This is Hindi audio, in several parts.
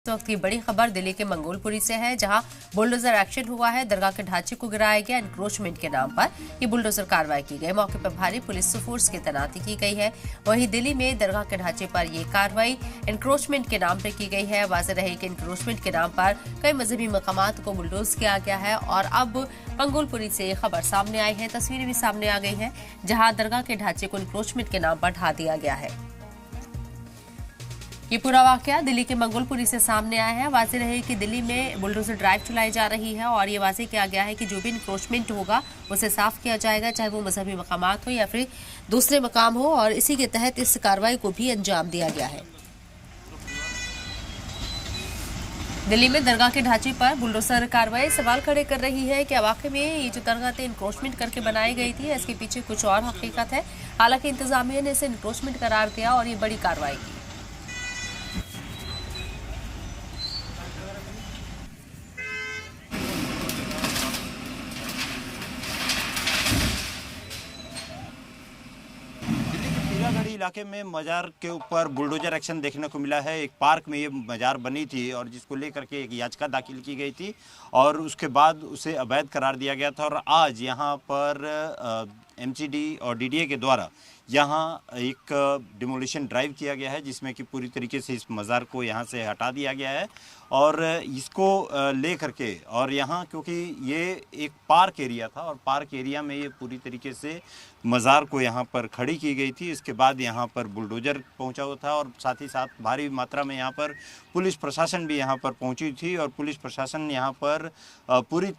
इस वक्त की बड़ी खबर दिल्ली के मंगोलपुरी से है, जहां बुलडोजर एक्शन हुआ है। दरगाह के ढांचे को गिराया गया। एनक्रोचमेंट के नाम पर ये बुलडोजर कार्रवाई की गई। मौके पर भारी पुलिस फोर्स की तैनाती की गई है। वहीं दिल्ली में दरगाह के ढांचे पर ये कार्रवाई एनक्रोचमेंट के नाम पर की गई है। वाज़ेह रहे कि एनक्रोचमेंट के नाम पर कई मजहबी मकामात को बुलडोज किया गया है और अब मंगोलपुरी से ये खबर सामने आई है। तस्वीरें भी सामने आ गई हैं, जहां दरगाह के ढांचे को एनक्रोचमेंट के नाम पर ढा दिया गया है। ये पूरा वाकया दिल्ली के मंगोलपुरी से सामने आया है। वाज़ेह रहे कि दिल्ली में बुलडोजर ड्राइव चलाई जा रही है और ये वाज़ेह किया गया है कि जो भी इंक्रोचमेंट होगा उसे साफ किया जाएगा, चाहे वो मजहबी मकामात हो या फिर दूसरे मकाम हो, और इसी के तहत इस कार्रवाई को भी अंजाम दिया गया है। दिल्ली में दरगाह के ढांचे पर बुलडोजर कार्रवाई सवाल खड़े कर रही है कि वाकई में ये जो दरगाह थी इंक्रोचमेंट करके बनाई गई थी, इसके पीछे कुछ और हकीकत है। हालांकि इंतजामिया ने इसे इंक्रोचमेंट करार दिया और ये बड़ी कार्रवाई की। गढ़ी इलाके में मजार के ऊपर बुलडोजर एक्शन देखने को मिला है। एक पार्क में ये मजार बनी थी और जिसको लेकर के एक याचिका दाखिल की गई थी और उसके बाद उसे अवैध करार दिया गया था। और आज यहाँ पर एमसीडी और डीडीए के द्वारा यहाँ एक डिमोलिशन ड्राइव किया गया है, जिसमें कि पूरी तरीके से इस मज़ार को यहाँ से हटा दिया गया है और इसको ले करके, और यहाँ क्योंकि ये एक पार्क एरिया था और पार्क एरिया में ये पूरी तरीके से मज़ार को यहाँ पर खड़ी की गई थी। इसके बाद यहाँ पर बुलडोजर पहुँचा हुआ था और साथ ही साथ भारी मात्रा में यहाँ पर पुलिस प्रशासन भी यहाँ पर पहुँची थी और पुलिस प्रशासन यहाँ पर पूरी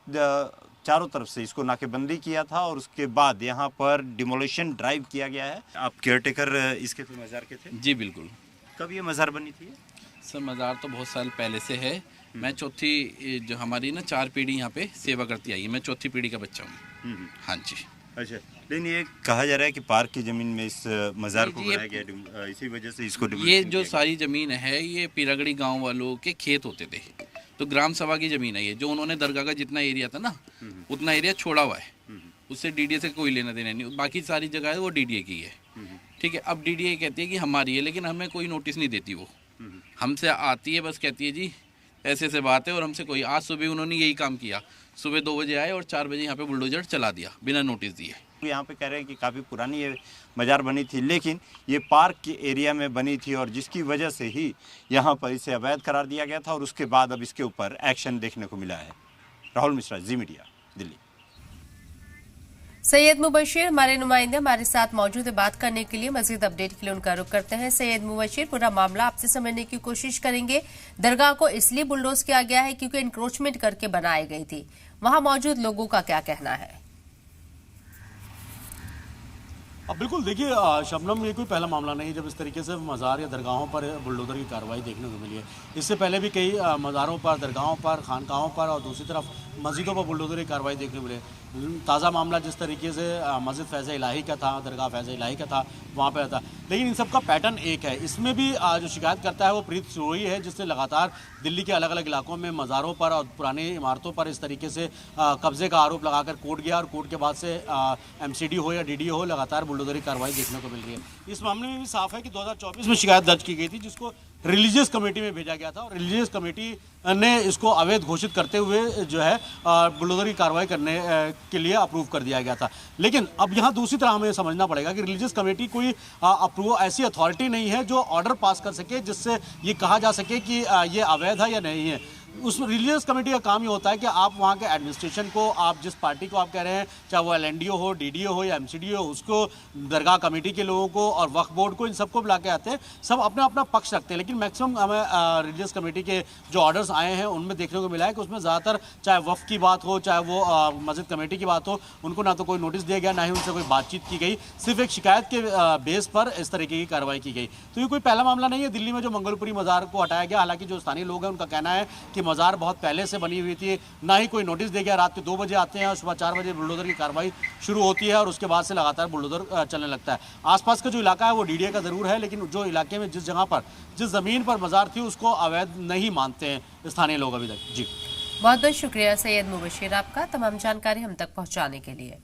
चारों तरफ से इसको नाकेबंदी किया था और उसके बाद यहाँ पर डिमोलिशन ड्राइव किया गया है। आप केयरटेकर इसके तो मज़ार के थे? जी बिल्कुल। कब ये मज़ार बनी थी? सर मज़ार तो बहुत साल पहले से है। मैं चौथी, जो हमारी ना 4 पीढ़ी यहाँ पे सेवा करती आई है, मैं चौथी पीढ़ी का बच्चा हूँ। हाँ जी। अच्छा, लेकिन ये कहा जा रहा है कि पार्क की ज़मीन में इस मज़ार को बनाया गया, इसी वजह से इसको ये जो सारी ज़मीन है ये पीरागढ़ी गाँव वालों के खेत होते थे, तो ग्राम सभा की ज़मीन है ये। जो उन्होंने दरगाह का जितना एरिया था ना उतना एरिया छोड़ा हुआ है, उससे डीडीए से कोई लेना देना नहीं। बाकी सारी जगह है वो डीडीए की है, ठीक है। अब डीडीए कहती है कि हमारी है, लेकिन हमें कोई नोटिस नहीं देती। वो हमसे आती है, बस कहती है जी ऐसे ऐसे बात है, और हमसे कोई। आज सुबह उन्होंने यही काम किया, सुबह 2 बजे आए और 4 बजे यहाँ पे बुलडोजर चला दिया बिना नोटिस दिए। यहाँ पे कह रहे हैं कि काफ़ी पुरानी ये मज़ार बनी थी, लेकिन ये पार्क के एरिया में बनी थी और जिसकी वजह से ही यहाँ पर इसे अवैध करार दिया गया था और उसके बाद अब इसके ऊपर एक्शन देखने को मिला है। राहुल मिश्रा, जी मीडिया, दिल्ली। सैयद मुबशिर हमारे नुमाइंदे हमारे साथ मौजूद है बात करने के लिए। मजीद अपडेट के लिए उनका रुख करते हैं। सैयद मुबशिर, पूरा मामला आपसे समझने की कोशिश करेंगे। दरगाह को इसलिए बुलडोज किया गया है क्योंकि इंक्रोचमेंट करके बनाई गई थी, वहां मौजूद लोगों का क्या कहना है? अब बिल्कुल देखिए शबनम, ये कोई पहला मामला नहीं जब इस तरीके से मज़ार या दरगाहों पर बुलडोजर की कार्रवाई देखने को मिली है। इससे पहले भी कई मज़ारों पर, दरगाहों पर, खानकाहों पर और दूसरी तरफ मस्जिदों पर बुलडोजर की कार्रवाई देखने को मिली। ताज़ा मामला जिस तरीके से मस्जिद फैज़ इलाही का था, दरगाह फैज़ इलाही का था, वहाँ पर था, लेकिन इन सब का पैटर्न एक है। इसमें भी जो शिकायत करता है वो प्रीत सोई है, जिससे लगातार दिल्ली के अलग अलग इलाकों में मज़ारों पर और पुरानी इमारतों पर इस तरीके से कब्जे का आरोप लगाकर कोर्ट गया और कोर्ट के बाद से एमसीडी हो या डीडीए हो, लगातार बुलडोजर की कार्रवाई देखने को मिल रही है। इस मामले में भी साफ है कि 2024 में शिकायत दर्ज की गई थी, जिसको रिलीजियस कमेटी में भेजा गया था और रिलीजियस कमेटी ने इसको अवैध घोषित करते हुए जो है बुलडोजर की कार्रवाई करने के लिए अप्रूव कर दिया गया था। लेकिन अब यहाँ दूसरी तरह हमें समझना पड़ेगा कि रिलीजियस कमेटी कोई अप्रूव ऐसी अथॉरिटी नहीं है जो ऑर्डर पास कर सके जिससे ये कहा जा सके कि ये अवैध है या नहीं है। उस रिलीजियस कमेटी का काम ये होता है कि आप वहाँ के एडमिनिस्ट्रेशन को, आप जिस पार्टी को आप कह रहे हैं, चाहे वो एलएनडीओ हो, डीडीए हो या एमसीडी हो, उसको, दरगाह कमेटी के लोगों को और वक्फ बोर्ड को, इन सबको बुला के आते हैं। सब अपना अपना पक्ष रखते हैं, लेकिन मैक्सिमम हमें रिलीजियस कमेटी के जो ऑर्डर्स आए हैं उनमें देखने को मिला है कि उसमें ज़्यादातर चाहे वक्फ की बात हो, चाहे वो मस्जिद कमेटी की बात हो, उनको ना तो कोई नोटिस दिया गया, ना ही उनसे कोई बातचीत की गई। सिर्फ एक शिकायत के बेस पर इस तरीके की कार्रवाई की गई। तो ये कोई पहला मामला नहीं है दिल्ली में जो मंगोलपुरी मज़ार को हटाया गया। हालांकि जो स्थानीय लोग हैं उनका कहना है कि मज़ार बहुत पहले से बनी हुई थी, ना ही कोई नोटिस दे गया। रात के 2 बजे आते हैं और सुबह 4 बजे बुलडोजर की कार्रवाई शुरू होती है और उसके बाद से लगातार बुलडोजर चलने लगता है। आसपास का जो इलाका है वो डीडीए का ज़रूर है, लेकिन जो इलाके में जिस जगह पर, जिस ज़मीन पर मज़ार थी, उसको अवैध नहीं मानते हैं स्थानीय लोग अभी तक। जी बहुत बहुत शुक्रिया सैयद मुबशिर आपका तमाम जानकारी हम तक पहुँचाने के लिए।